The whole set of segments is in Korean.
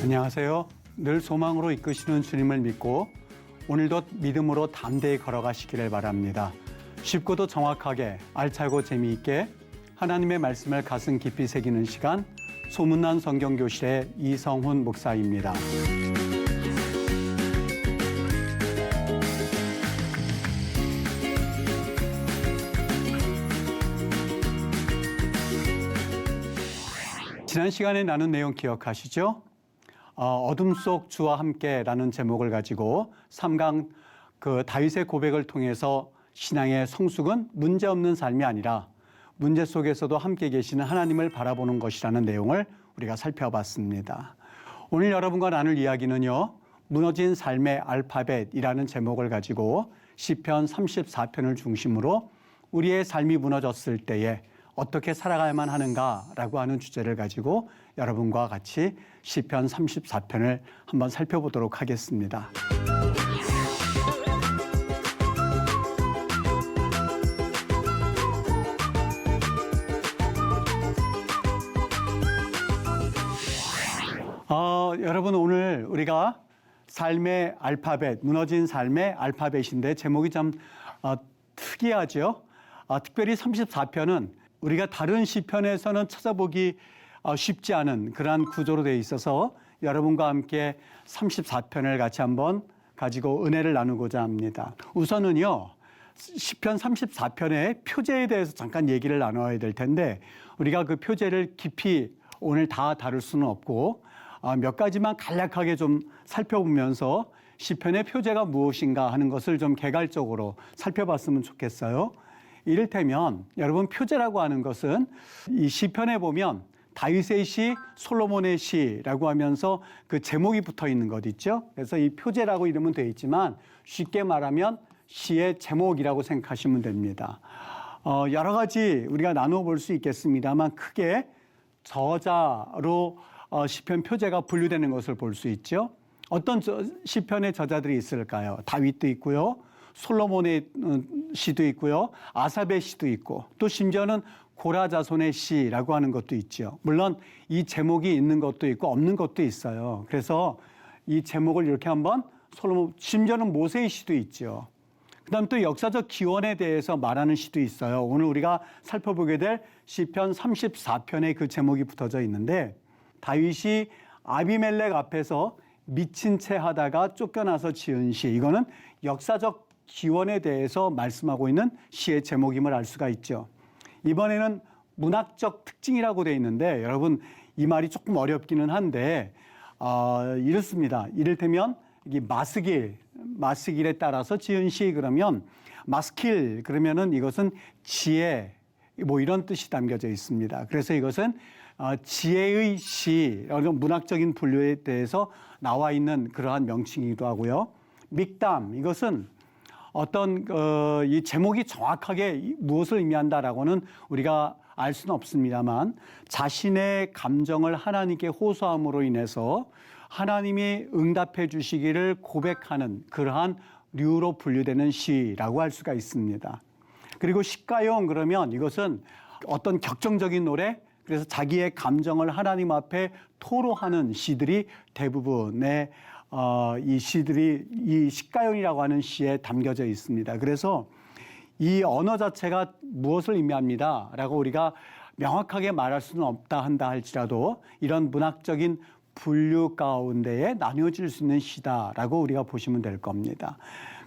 안녕하세요. 늘 소망으로 이끄시는 주님을 믿고 오늘도 믿음으로 담대히 걸어가시기를 바랍니다. 쉽고도 정확하게 알차고 재미있게 하나님의 말씀을 가슴 깊이 새기는 시간, 소문난 성경교실의 이성훈 목사입니다. 지난 시간에 나눈 내용 기억하시죠? 어둠 속 주와 함께라는 제목을 가지고 3강 다윗의 고백을 통해서 신앙의 성숙은 문제없는 삶이 아니라 문제 속에서도 함께 계시는 하나님을 바라보는 것이라는 내용을 우리가 살펴봤습니다. 오늘 여러분과 나눌 이야기는요, 무너진 삶의 알파벳이라는 제목을 가지고 시편 34편을 중심으로 우리의 삶이 무너졌을 때에 어떻게 살아가야만 하는가라고 하는 주제를 가지고 여러분과 같이 시편 34편을 한번 살펴보도록 하겠습니다. 여러분, 오늘 우리가 삶의 알파벳, 무너진 삶의 알파벳인데 제목이 참 특이하죠. 특별히 34편은 우리가 다른 시편에서는 찾아보기 쉽지 않은 그러한 구조로 되어 있어서 여러분과 함께 34편을 같이 한번 가지고 은혜를 나누고자 합니다. 우선은요, 시편 34편의 표제에 대해서 잠깐 얘기를 나눠야 될 텐데 우리가 그 표제를 깊이 오늘 다 다룰 수는 없고 몇 가지만 간략하게 좀 살펴보면서 시편의 표제가 무엇인가 하는 것을 좀 개괄적으로 살펴봤으면 좋겠어요. 이를테면 여러분, 표제라고 하는 것은 이 시편에 보면 다윗의 시, 솔로몬의 시라고 하면서 그 제목이 붙어 있는 것 있죠. 그래서 이 표제라고 이름은 되어 있지만 쉽게 말하면 시의 제목이라고 생각하시면 됩니다. 여러 가지 우리가 나누어 볼 수 있겠습니다만 크게 저자로 시편 표제가 분류되는 것을 볼 수 있죠. 어떤 시편의 저자들이 있을까요? 다윗도 있고요, 솔로몬의 시도 있고요, 아삽의 시도 있고, 또 심지어는 고라 자손의 시라고 하는 것도 있죠. 물론 이 제목이 있는 것도 있고 없는 것도 있어요. 그래서 이 제목을 이렇게 한번 심지어는 모세의 시도 있죠. 그다음 또 역사적 기원에 대해서 말하는 시도 있어요. 오늘 우리가 살펴보게 될 시편 34편에 그 제목이 붙어져 있는데, 다윗이 아비멜렉 앞에서 미친 채 하다가 쫓겨나서 지은 시, 이거는 역사적 기원에 대해서 말씀하고 있는 시의 제목임을 알 수가 있죠. 이번에는 문학적 특징이라고 되어 있는데 여러분, 이 말이 조금 어렵기는 한데 이렇습니다. 이를테면 이 마스길에 따라서 지은 시, 그러면 마스킬 그러면은 이것은 지혜 뭐 이런 뜻이 담겨져 있습니다. 그래서 이것은 지혜의 시, 문학적인 분류에 대해서 나와 있는 그러한 명칭이기도 하고요. 믹담, 이것은 어떤 이 제목이 정확하게 무엇을 의미한다라고는 우리가 알 수는 없습니다만 자신의 감정을 하나님께 호소함으로 인해서 하나님이 응답해 주시기를 고백하는 그러한 류로 분류되는 시라고 할 수가 있습니다. 그리고 시가용, 그러면 이것은 어떤 격정적인 노래, 그래서 자기의 감정을 하나님 앞에 토로하는 시들이 대부분의 이 시들이 이 시가용이라고 하는 시에 담겨져 있습니다. 그래서 이 언어 자체가 무엇을 의미합니다 라고 우리가 명확하게 말할 수는 없다 한다 할지라도 이런 문학적인 분류 가운데에 나뉘어질 수 있는 시다라고 우리가 보시면 될 겁니다.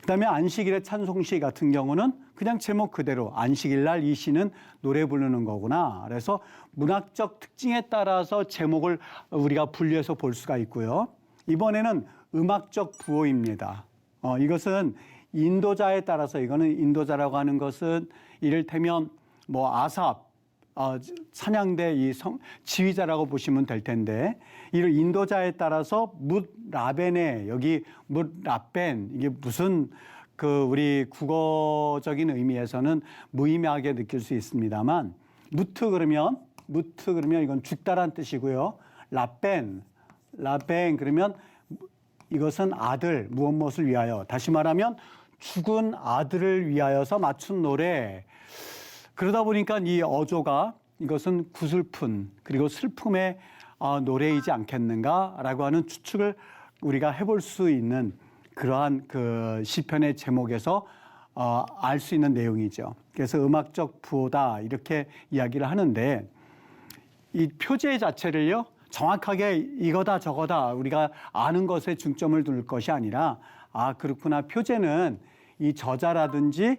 그다음에 안식일의 찬송시 같은 경우는 그냥 제목 그대로 안식일 날 이 시는 노래 부르는 거구나. 그래서 문학적 특징에 따라서 제목을 우리가 분류해서 볼 수가 있고요. 이번에는 음악적 부호입니다. 이것은 인도자에 따라서, 이거는 인도자라고 하는 것은 이를테면 뭐 아삽, 찬양대 이 지휘자라고 보시면 될 텐데, 이를 인도자에 따라서 뭇 라벤의, 여기 뭇 라벤, 이게 무슨 우리 국어적인 의미에서는 무의미하게 느낄 수 있습니다만, 무트 그러면 이건 죽다란 뜻이고요. 라벤 그러면 이것은 아들, 무엇을 위하여, 다시 말하면 죽은 아들을 위하여서 맞춘 노래. 그러다 보니까 이 어조가 이것은 구슬픈, 그리고 슬픔의 노래이지 않겠는가라고 하는 추측을 우리가 해볼 수 있는 그러한 그 시편의 제목에서 알 수 있는 내용이죠. 그래서 음악적 부호다 이렇게 이야기를 하는데 이 표제 자체를요 정확하게 이거다 저거다 우리가 아는 것에 중점을 둘 것이 아니라 그렇구나 표제는 이 저자라든지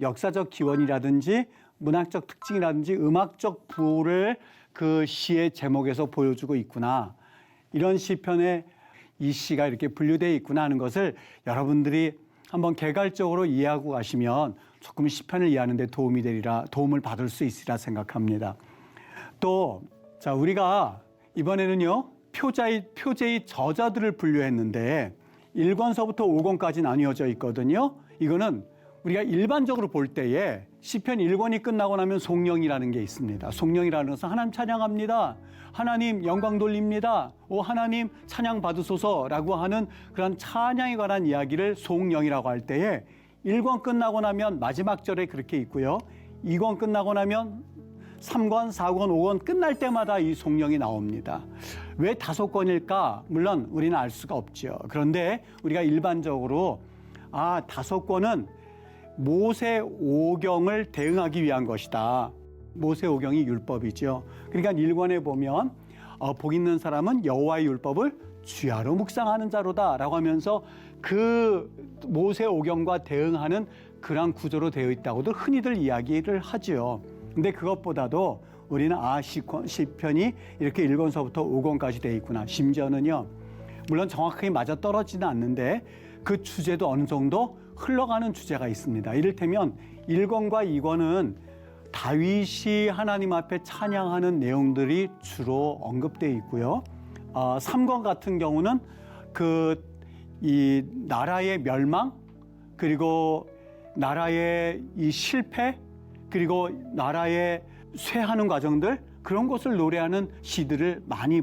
역사적 기원이라든지 문학적 특징이라든지 음악적 부호를 그 시의 제목에서 보여주고 있구나. 이런 시편에 이 시가 이렇게 분류되어 있구나 하는 것을 여러분들이 한번 개괄적으로 이해하고 가시면 조금 시편을 이해하는 데 도움을 받을 수 있으리라 생각합니다. 또 자, 우리가 이번에는요. 표제의 저자들을 분류했는데 1권서부터 5권까지 나뉘어져 있거든요. 이거는 우리가 일반적으로 볼 때에 시편 1권이 끝나고 나면 송영이라는 게 있습니다. 송영이라는 것은 하나님 찬양합니다. 하나님 영광 돌립니다. 오 하나님 찬양 받으소서라고 하는 그런 찬양에 관한 이야기를 송영이라고 할 때에 1권 끝나고 나면 마지막 절에 그렇게 있고요. 2권 끝나고 나면 3권, 4권, 5권 끝날 때마다 이 송영이 나옵니다. 왜 5권일까? 물론 우리는 알 수가 없죠. 그런데 우리가 일반적으로 5권은 모세 오경을 대응하기 위한 것이다. 모세 오경이 율법이죠. 그러니까 1권에 보면 복 있는 사람은 여호와의 율법을 주야로 묵상하는 자로다라고 하면서 그 모세 오경과 대응하는 그런 구조로 되어 있다고도 흔히들 이야기를 하죠. 근데 그것보다도 우리는 시편이 이렇게 1권서부터 5권까지 되어 있구나. 심지어는요. 물론 정확하게 맞아떨어지는 않는데 그 주제도 어느 정도 흘러가는 주제가 있습니다. 이를테면 1권과 2권은 다윗이 하나님 앞에 찬양하는 내용들이 주로 언급되어 있고요. 3권 같은 경우는 이 나라의 멸망, 그리고 나라의 이 실패, 그리고 나라의 쇠하는 과정들, 그런 것을 노래하는 시들을 많이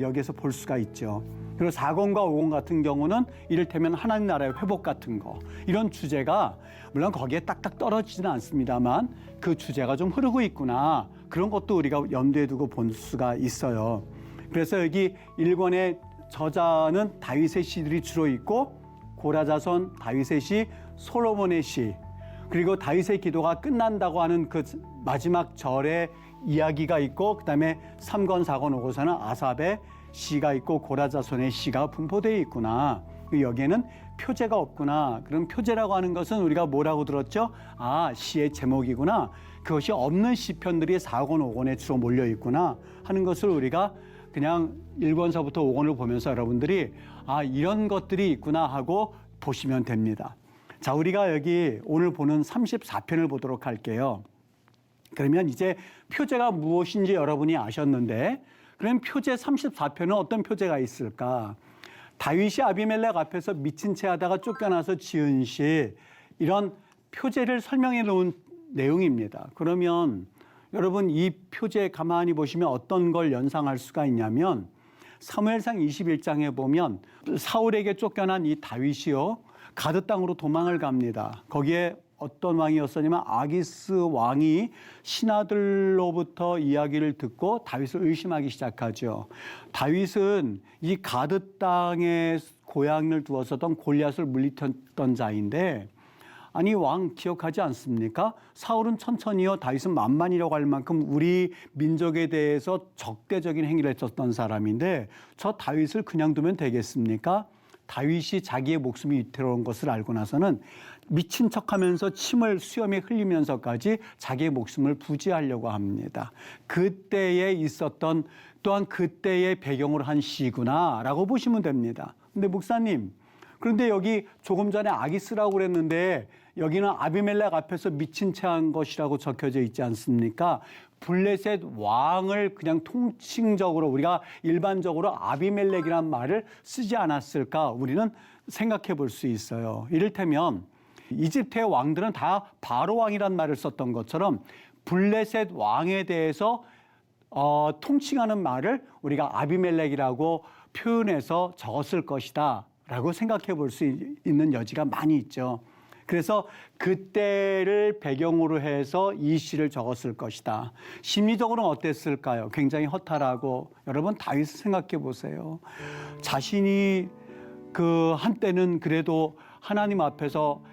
여기에서 볼 수가 있죠. 그리고 4권과 5권 같은 경우는 이를테면 하나님 나라의 회복 같은 거, 이런 주제가 물론 거기에 딱딱 떨어지지는 않습니다만 그 주제가 좀 흐르고 있구나, 그런 것도 우리가 염두에 두고 볼 수가 있어요. 그래서 여기 1권의 저자는 다윗의 시들이 주로 있고 고라자손 다윗의 시, 솔로몬의 시, 그리고 다윗의 기도가 끝난다고 하는 그 마지막 절의 이야기가 있고, 그 다음에 3권, 4권, 5권서는 아삽의 시가 있고 고라자손의 시가 분포되어 있구나. 여기에는 표제가 없구나. 그럼 표제라고 하는 것은 우리가 뭐라고 들었죠? 시의 제목이구나. 그것이 없는 시편들이 4권, 5권에 주로 몰려 있구나 하는 것을 우리가 그냥 1권서부터 5권을 보면서 여러분들이 이런 것들이 있구나 하고 보시면 됩니다. 자, 우리가 여기 오늘 보는 34편을 보도록 할게요. 그러면 이제 표제가 무엇인지 여러분이 아셨는데, 그럼 표제 34편은 어떤 표제가 있을까? 다윗이 아비멜렉 앞에서 미친 채 하다가 쫓겨나서 지은 시, 이런 표제를 설명해 놓은 내용입니다. 그러면 여러분 이 표제 가만히 보시면 어떤 걸 연상할 수가 있냐면, 사무엘상 21장에 보면 사울에게 쫓겨난 이 다윗이요, 가드 땅으로 도망을 갑니다. 거기에 어떤 왕이었었냐면 아기스 왕이 신하들로부터 이야기를 듣고 다윗을 의심하기 시작하죠. 다윗은 이 가드 땅에 고향을 두었었던 골리앗을 물리쳤던 자인데, 아니 왕 기억하지 않습니까? 사울은 천천히요, 다윗은 만만이라고 할 만큼 우리 민족에 대해서 적대적인 행위를 했었던 사람인데 저 다윗을 그냥 두면 되겠습니까? 다윗이 자기의 목숨이 위태로운 것을 알고 나서는 미친 척하면서 침을 수염에 흘리면서까지 자기의 목숨을 부지하려고 합니다. 그때에 있었던, 또한 그때의 배경으로 한 시구나라고 보시면 됩니다. 근데 목사님, 그런데 여기 조금 전에 아기스라고 그랬는데 여기는 아비멜렉 앞에서 미친 채 한 것이라고 적혀져 있지 않습니까? 블레셋 왕을 그냥 통칭적으로 우리가 일반적으로 아비멜렉이란 말을 쓰지 않았을까 우리는 생각해 볼 수 있어요. 이를테면 이집트의 왕들은 다 바로 왕이란 말을 썼던 것처럼 블레셋 왕에 대해서 통칭하는 말을 우리가 아비멜렉이라고 표현해서 적었을 것이다 라고 생각해 볼 수 있는 여지가 많이 있죠. 그래서 그때를 배경으로 해서 이 시를 적었을 것이다. 심리적으로는 어땠을까요? 굉장히 허탈하고, 여러분 다윗을 생각해 보세요. 자신이 그 한때는 그래도 하나님 앞에서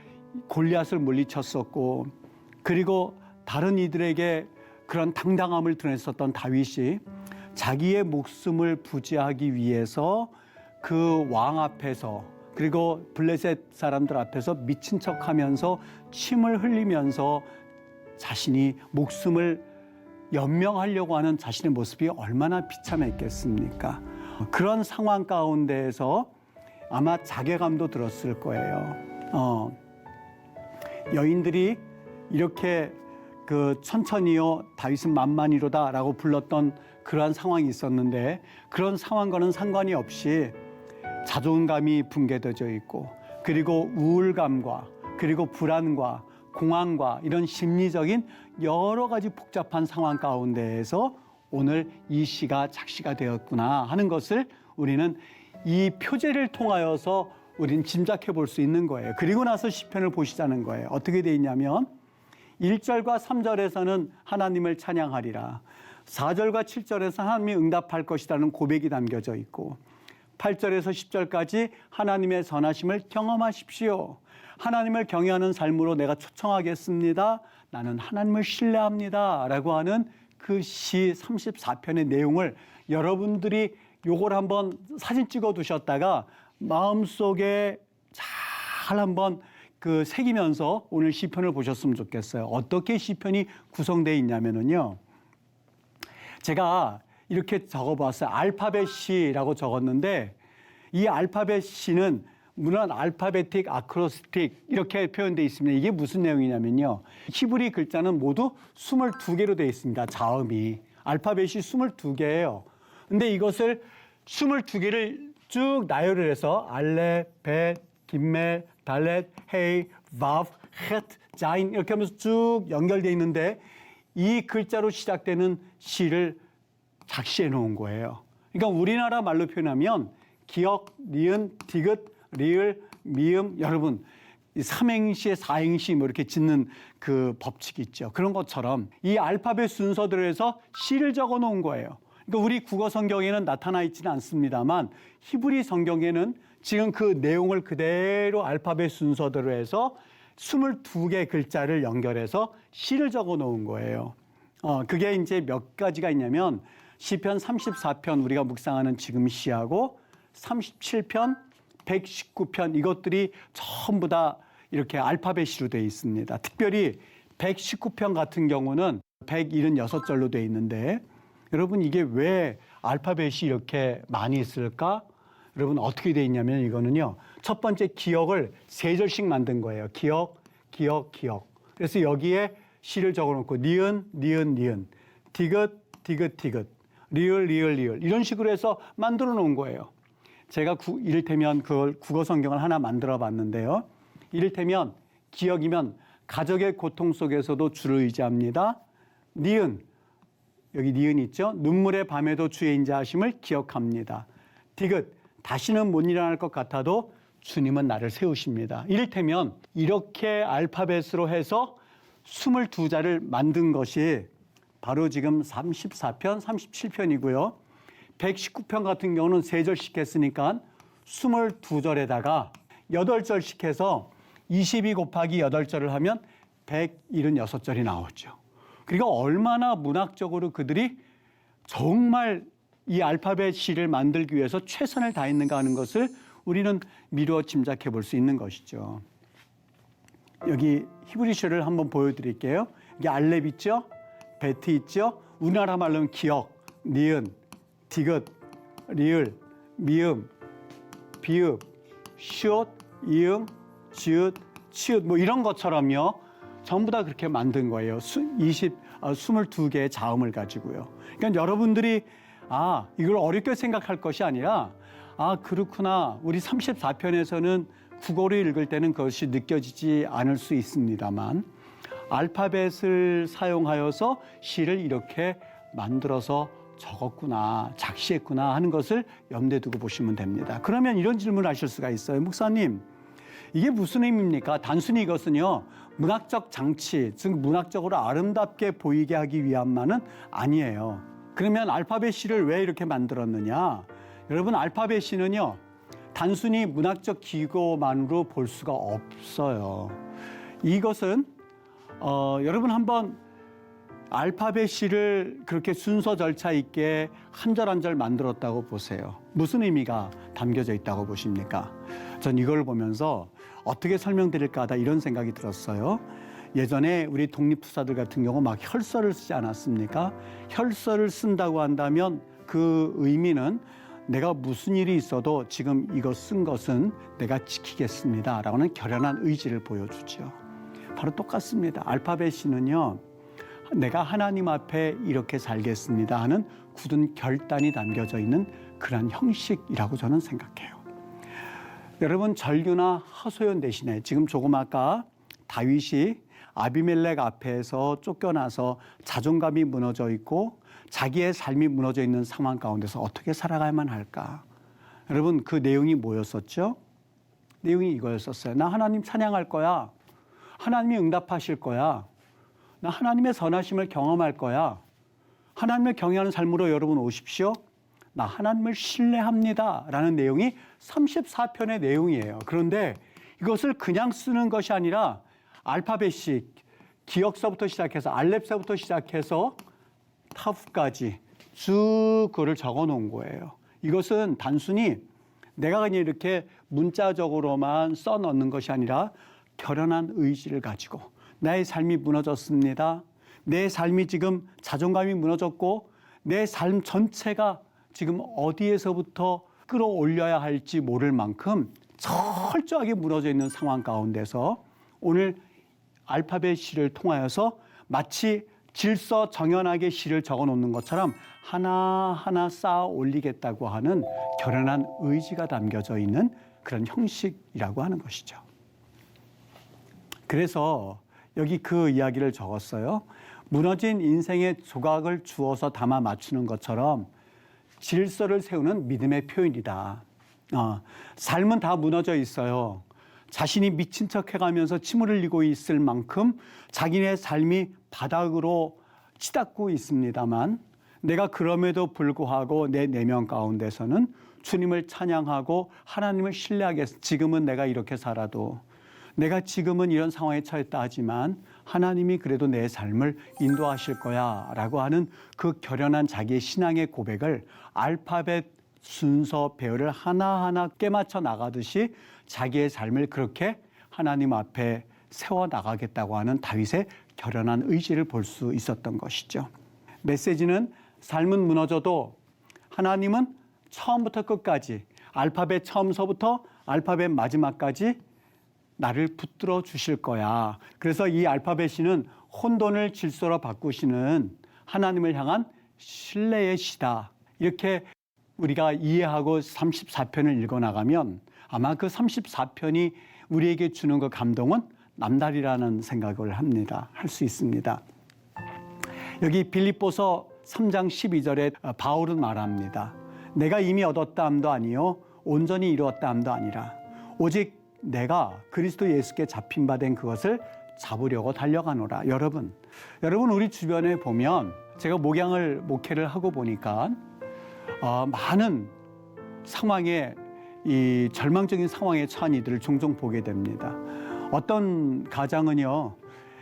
골리앗을 물리쳤었고, 그리고 다른 이들에게 그런 당당함을 드러냈었던 다윗이 자기의 목숨을 부지하기 위해서 그 왕 앞에서, 그리고 블레셋 사람들 앞에서 미친 척하면서 침을 흘리면서 자신이 목숨을 연명하려고 하는 자신의 모습이 얼마나 비참했겠습니까? 그런 상황 가운데에서 아마 자괴감도 들었을 거예요. 여인들이 이렇게 그 천천히요 다윗은 만만이로다라고 불렀던 그러한 상황이 있었는데, 그런 상황과는 상관이 없이 자존감이 붕괴되어 있고, 그리고 우울감과, 그리고 불안과 공황과 이런 심리적인 여러 가지 복잡한 상황 가운데에서 오늘 이 시가 작시가 되었구나 하는 것을 우리는 이 표제를 통하여서 우리는 짐작해 볼 수 있는 거예요. 그리고 나서 시편을 보시자는 거예요. 어떻게 돼 있냐면 1절과 3절에서는 하나님을 찬양하리라, 4절과 7절에서 하나님이 응답할 것이라는 고백이 담겨져 있고, 8절에서 10절까지 하나님의 선하심을 경험하십시오. 하나님을 경외하는 삶으로 내가 초청하겠습니다. 나는 하나님을 신뢰합니다. 라고 하는 그 시 34편의 내용을 여러분들이 요걸 한번 사진 찍어 두셨다가 마음속에 잘 한번 그 새기면서 오늘 시편을 보셨으면 좋겠어요. 어떻게 시편이 구성되어 있냐면요. 제가 이렇게 적어봤어요. 알파벳 시라고 적었는데, 이 알파벳 시는 물론 알파베틱, 아크로스틱 이렇게 표현되어 있습니다. 이게 무슨 내용이냐면요. 히브리 글자는 모두 22개로 되어 있습니다. 자음이. 알파벳이 22개예요. 근데 이것을 22개를 쭉 나열을 해서 알레, 벳, 김멜, 달렛, 헤이, 바브, 헷, 자인 이렇게 하면서 쭉 연결되어 있는데, 이 글자로 시작되는 시를 작시해 놓은 거예요. 그러니까 우리나라 말로 표현하면 기역, 니은, 디귿, 리을, 미음, 여러분 삼행시에 사행시 뭐 이렇게 짓는 그 법칙이 있죠. 그런 것처럼 이 알파벳 순서대로 해서 시를 적어 놓은 거예요. 그러니까 우리 국어 성경에는 나타나 있지는 않습니다만 히브리 성경에는 지금 그 내용을 그대로 알파벳 순서대로 해서 22개 글자를 연결해서 시를 적어 놓은 거예요. 그게 이제 몇 가지가 있냐면 시편 34편 우리가 묵상하는 지금 시하고 37편, 119편 이것들이 전부 다 이렇게 알파벳으로 되어 있습니다. 특별히 119편 같은 경우는 176절로 되어 있는데, 여러분 이게 왜 알파벳이 이렇게 많이 있을까? 여러분 어떻게 되어 있냐면 이거는요. 첫 번째 기역을 3절씩 만든 거예요. 기역, 기역, 기역. 그래서 여기에 시를 적어놓고 니은, 니은, 니은, 디귿, 디귿, 디귿, 리을, 리을, 리을 이런 식으로 해서 만들어 놓은 거예요. 제가 이를테면 그걸 국어 성경을 하나 만들어 봤는데요. 이를테면 기역이면 가족의 고통 속에서도 주를 의지합니다. 니은, 여기 니은 있죠? 눈물의 밤에도 주의 인자하심을 기억합니다. 디귿, 다시는 못 일어날 것 같아도 주님은 나를 세우십니다. 이를테면 이렇게 알파벳으로 해서 22자를 만든 것이 바로 지금 34편, 37편이고요. 119편 같은 경우는 3절씩 했으니까 22절에다가 8절씩 해서 22 곱하기 8절을 하면 176절이 나오죠. 그리고 얼마나 문학적으로 그들이 정말 이 알파벳 시를 만들기 위해서 최선을 다했는가 하는 것을 우리는 미루어 짐작해 볼 수 있는 것이죠. 여기 히브리서를 한번 보여드릴게요. 이게 알렙 있죠? 베트 있죠? 우리나라 말로는 기역, 니은, 디귿, 리을, 미음, 비읍, 시옷, 이응, 지읒, 치읒 뭐 이런 것처럼요. 전부 다 그렇게 만든 거예요. 22개의 자음을 가지고요. 그러니까 여러분들이 이걸 어렵게 생각할 것이 아니라 그렇구나. 우리 34편에서는 국어를 읽을 때는 그것이 느껴지지 않을 수 있습니다만 알파벳을 사용하여서 시를 이렇게 만들어서 적었구나, 작시했구나 하는 것을 염두에 두고 보시면 됩니다. 그러면 이런 질문을 하실 수가 있어요. 목사님, 이게 무슨 의미입니까? 단순히 이것은요, 문학적 장치, 즉 문학적으로 아름답게 보이게 하기 위함만은 아니에요. 그러면 알파벳 C를 왜 이렇게 만들었느냐? 여러분, 알파벳 C는요, 단순히 문학적 기고만으로 볼 수가 없어요. 이것은 여러분 한번 알파벳 C를 그렇게 순서 절차 있게 한 절 한 절 만들었다고 보세요. 무슨 의미가 담겨져 있다고 보십니까? 전 이걸 보면서 어떻게 설명드릴까 하다 이런 생각이 들었어요. 예전에 우리 독립투사들 같은 경우 막 혈서를 쓰지 않았습니까? 혈서를 쓴다고 한다면 그 의미는 내가 무슨 일이 있어도 지금 이거 쓴 것은 내가 지키겠습니다 라고는 결연한 의지를 보여주죠. 바로 똑같습니다. 알파벳 C는요, 내가 하나님 앞에 이렇게 살겠습니다 하는 굳은 결단이 담겨져 있는 그런 형식이라고 저는 생각해요. 여러분, 절규나 하소연 대신에 지금 조금 아까 다윗이 아비멜렉 앞에서 쫓겨나서 자존감이 무너져 있고 자기의 삶이 무너져 있는 상황 가운데서 어떻게 살아가야만 할까? 여러분, 그 내용이 뭐였었죠? 내용이 이거였었어요. 나 하나님 찬양할 거야. 하나님이 응답하실 거야. 나 하나님의 선하심을 경험할 거야. 하나님을 경외하는 삶으로 여러분 오십시오. 나 하나님을 신뢰합니다 라는 내용이 34편의 내용이에요. 그런데 이것을 그냥 쓰는 것이 아니라 알파벳이 기역서부터 시작해서 알렙서부터 시작해서 타프까지 쭉 그거를 적어 놓은 거예요. 이것은 단순히 내가 그냥 이렇게 문자적으로만 써 넣는 것이 아니라 결연한 의지를 가지고 나의 삶이 무너졌습니다. 내 삶이 지금 자존감이 무너졌고 내 삶 전체가 지금 어디에서부터 끌어올려야 할지 모를 만큼 철저하게 무너져 있는 상황 가운데서 오늘 알파벳 C를 통하여서 마치 질서 정연하게 시를 적어 놓는 것처럼 하나하나 쌓아 올리겠다고 하는 결연한 의지가 담겨져 있는 그런 형식이라고 하는 것이죠. 그래서 여기 그 이야기를 적었어요. 무너진 인생의 조각을 주워서 담아 맞추는 것처럼 질서를 세우는 믿음의 표현이다. 삶은 다 무너져 있어요. 자신이 미친 척 해가면서 침을 흘리고 있을 만큼 자기네 삶이 바닥으로 치닫고 있습니다만 내가 그럼에도 불구하고 내 내면 가운데서는 주님을 찬양하고 하나님을 신뢰하겠습니다. 지금은 내가 이렇게 살아도 내가 지금은 이런 상황에 처했다 하지만 하나님이 그래도 내 삶을 인도하실 거야 라고 하는 그 결연한 자기의 신앙의 고백을 알파벳 순서 배열을 하나하나 깨맞춰 나가듯이 자기의 삶을 그렇게 하나님 앞에 세워나가겠다고 하는 다윗의 결연한 의지를 볼 수 있었던 것이죠. 메시지는 삶은 무너져도 하나님은 처음부터 끝까지 알파벳 처음서부터 알파벳 마지막까지 나를 붙들어 주실 거야. 그래서 이 알파벳이는 혼돈을 질서로 바꾸시는 하나님을 향한 신뢰의 시다. 이렇게 우리가 이해하고 34편을 읽어나가면 아마 그 34편이 우리에게 주는 그 감동은 남다르라는 생각을 합니다. 할 수 있습니다. 여기 빌립보서 3장 12절에 바울은 말합니다. 내가 이미 얻었다 함도 아니요 온전히 이루었다 함도 아니라 오직 내가 그리스도 예수께 잡힌 바 된 그것을 잡으려고 달려가노라. 여러분 우리 주변에 보면 제가 목회를 하고 보니까 많은 상황에 이 절망적인 상황에 처한 이들을 종종 보게 됩니다. 어떤 가장은요,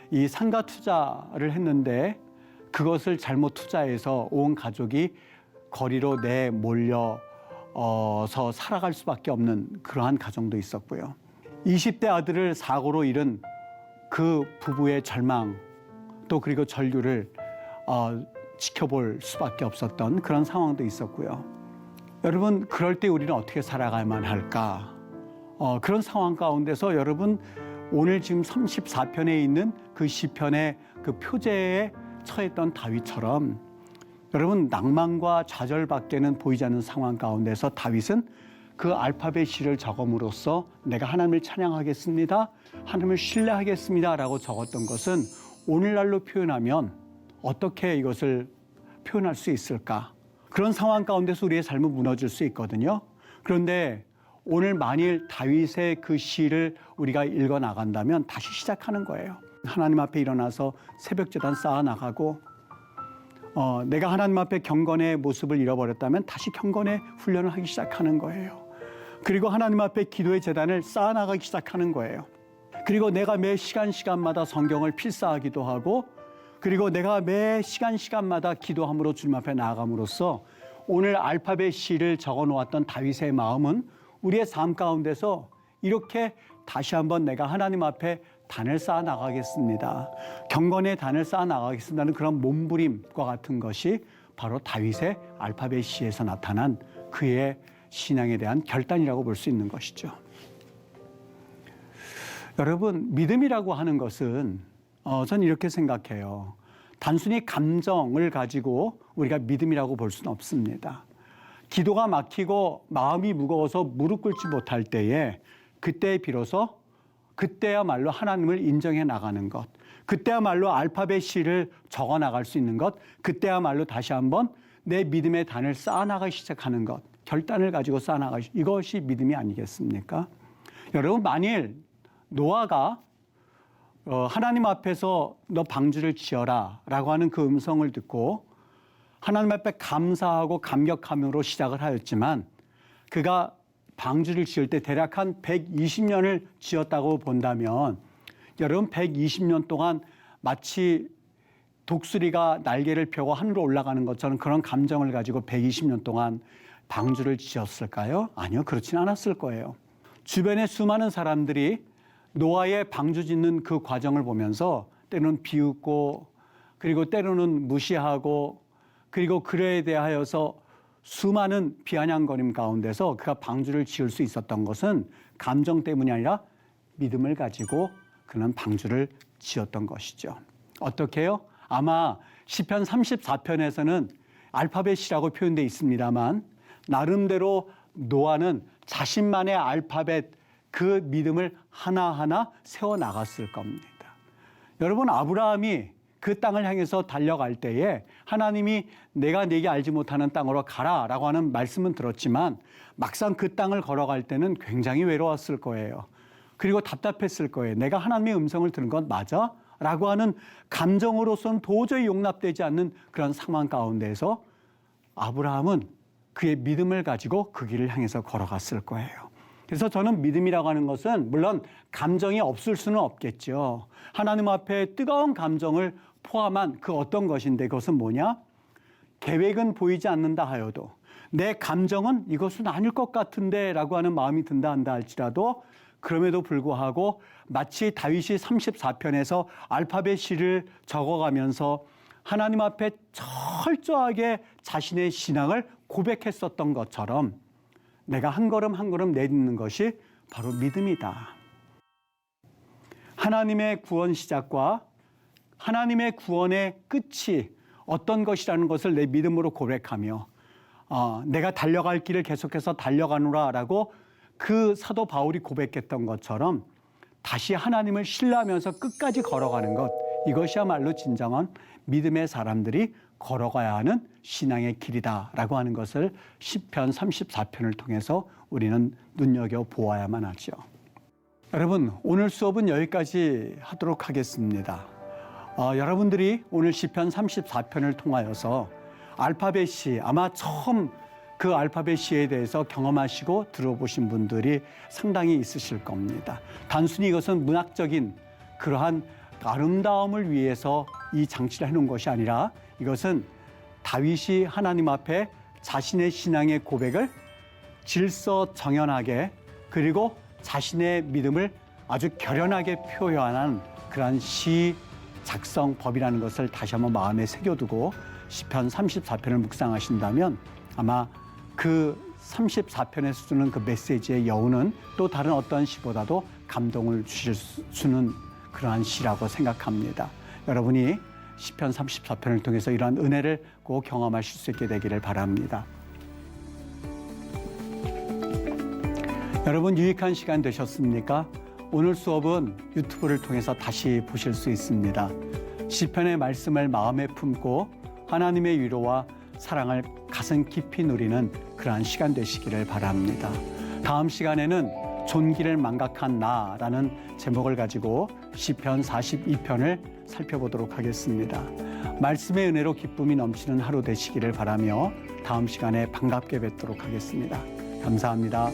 이 상가 투자를 했는데 그것을 잘못 투자해서 온 가족이 거리로 내몰려서 살아갈 수밖에 없는 그러한 가정도 있었고요. 20대 아들을 사고로 잃은 그 부부의 절망 또 그리고 절규를 지켜볼 수밖에 없었던 그런 상황도 있었고요. 여러분, 그럴 때 우리는 어떻게 살아가야만 할까? 그런 상황 가운데서 여러분 오늘 지금 34편에 있는 그 시편의 그 표제에 처했던 다윗처럼 여러분 낭만과 좌절밖에는 보이지 않는 상황 가운데서 다윗은 그 알파벳 C를 적음으로써 내가 하나님을 찬양하겠습니다. 하나님을 신뢰하겠습니다. 라고 적었던 것은 오늘날로 표현하면 어떻게 이것을 표현할 수 있을까? 그런 상황 가운데서 우리의 삶은 무너질 수 있거든요. 그런데 오늘 만일 다윗의 그 시를 우리가 읽어 나간다면 다시 시작하는 거예요. 하나님 앞에 일어나서 새벽 제단 쌓아 나가고 내가 하나님 앞에 경건의 모습을 잃어버렸다면 다시 경건의 훈련을 하기 시작하는 거예요. 그리고 하나님 앞에 기도의 제단을 쌓아 나가기 시작하는 거예요. 그리고 내가 매 시간마다 성경을 필사하기도 하고 그리고 내가 매 시간마다 기도함으로 주님 앞에 나아감으로써 오늘 알파벳 C를 적어 놓았던 다윗의 마음은 우리의 삶 가운데서 이렇게 다시 한번 내가 하나님 앞에 단을 쌓아 나가겠습니다. 경건의 단을 쌓아 나가겠습니다는 그런 몸부림과 같은 것이 바로 다윗의 알파벳 C에서 나타난 그의 신앙에 대한 결단이라고 볼 수 있는 것이죠. 여러분, 믿음이라고 하는 것은 저는 이렇게 생각해요. 단순히 감정을 가지고 우리가 믿음이라고 볼 수는 없습니다. 기도가 막히고 마음이 무거워서 무릎 꿇지 못할 때에 그때 비로소 그때야말로 하나님을 인정해 나가는 것, 그때야말로 알파벳 C를 적어 나갈 수 있는 것, 그때야말로 다시 한번 내 믿음의 단을 쌓아나가기 시작하는 것, 결단을 가지고 쌓아나가기, 이것이 믿음이 아니겠습니까? 여러분, 만일 노아가 하나님 앞에서 너 방주를 지어라 라고 하는 그 음성을 듣고 하나님 앞에 감사하고 감격함으로 시작을 하였지만 그가 방주를 지을 때 대략 한 120년을 지었다고 본다면 여러분 120년 동안 마치 독수리가 날개를 펴고 하늘로 올라가는 것처럼 그런 감정을 가지고 120년 동안 방주를 지었을까요? 아니요, 그렇진 않았을 거예요. 주변에 수많은 사람들이 노아의 방주 짓는 그 과정을 보면서 때로는 비웃고 그리고 때로는 무시하고 그리고 그에 대하여서 수많은 비아냥거림 가운데서 그가 방주를 지을 수 있었던 것은 감정 때문이 아니라 믿음을 가지고 그는 방주를 지었던 것이죠. 어떻게 해요? 아마 시편 34편에서는 알파벳이라고 표현되어 있습니다만 나름대로 노아는 자신만의 알파벳 그 믿음을 하나하나 세워나갔을 겁니다. 여러분, 아브라함이 그 땅을 향해서 달려갈 때에 하나님이 내가 네게 알지 못하는 땅으로 가라라고 하는 말씀은 들었지만 막상 그 땅을 걸어갈 때는 굉장히 외로웠을 거예요. 그리고 답답했을 거예요. 내가 하나님의 음성을 들은 건 맞아? 라고 하는 감정으로서는 도저히 용납되지 않는 그런 상황 가운데에서 아브라함은 그의 믿음을 가지고 그 길을 향해서 걸어갔을 거예요. 그래서 저는 믿음이라고 하는 것은 물론 감정이 없을 수는 없겠죠. 하나님 앞에 뜨거운 감정을 포함한 그 어떤 것인데 그것은 뭐냐? 계획은 보이지 않는다 하여도 내 감정은 이것은 아닐 것 같은데 라고 하는 마음이 든다 한다 할지라도 그럼에도 불구하고 마치 다윗이 34편에서 알파벳 C를 적어가면서 하나님 앞에 철저하게 자신의 신앙을 고백했었던 것처럼 내가 한 걸음 한 걸음 내딛는 것이 바로 믿음이다. 하나님의 구원 시작과 하나님의 구원의 끝이 어떤 것이라는 것을 내 믿음으로 고백하며 내가 달려갈 길을 계속해서 달려가노라라고 그 사도 바울이 고백했던 것처럼 다시 하나님을 신뢰하면서 끝까지 걸어가는 것, 이것이야말로 진정한 믿음의 사람들이 걸어가야 하는 신앙의 길이다라고 하는 것을 시편 34편을 통해서 우리는 눈여겨보아야만 하죠. 여러분, 오늘 수업은 여기까지 하도록 하겠습니다. 여러분들이 오늘 시편 34편을 통하여서 알파벳 C, 아마 처음 그 알파벳 C에 대해서 경험하시고 들어보신 분들이 상당히 있으실 겁니다. 단순히 이것은 문학적인 그러한 아름다움을 위해서 이 장치를 해놓은 것이 아니라 이것은 다윗이 하나님 앞에 자신의 신앙의 고백을 질서정연하게 그리고 자신의 믿음을 아주 결연하게 표현한 그러한 시 작성법이라는 것을 다시 한번 마음에 새겨두고 시편 34편을 묵상하신다면 아마 그 34편에서 주는 그 메시지의 여운은 또 다른 어떤 시보다도 감동을 주는 그러한 시라고 생각합니다. 여러분이 시편 34편을 통해서 이러한 은혜를 꼭 경험하실 수 있게 되기를 바랍니다. 여러분, 유익한 시간 되셨습니까? 오늘 수업은 유튜브를 통해서 다시 보실 수 있습니다. 시편의 말씀을 마음에 품고 하나님의 위로와 사랑을 가슴 깊이 누리는 그러한 시간 되시기를 바랍니다. 다음 시간에는 존귀를 망각한 나라는 제목을 가지고 시편 42편을 살펴보도록 하겠습니다. 말씀의 은혜로 기쁨이 넘치는 하루 되시기를 바라며 다음 시간에 반갑게 뵙도록 하겠습니다. 감사합니다.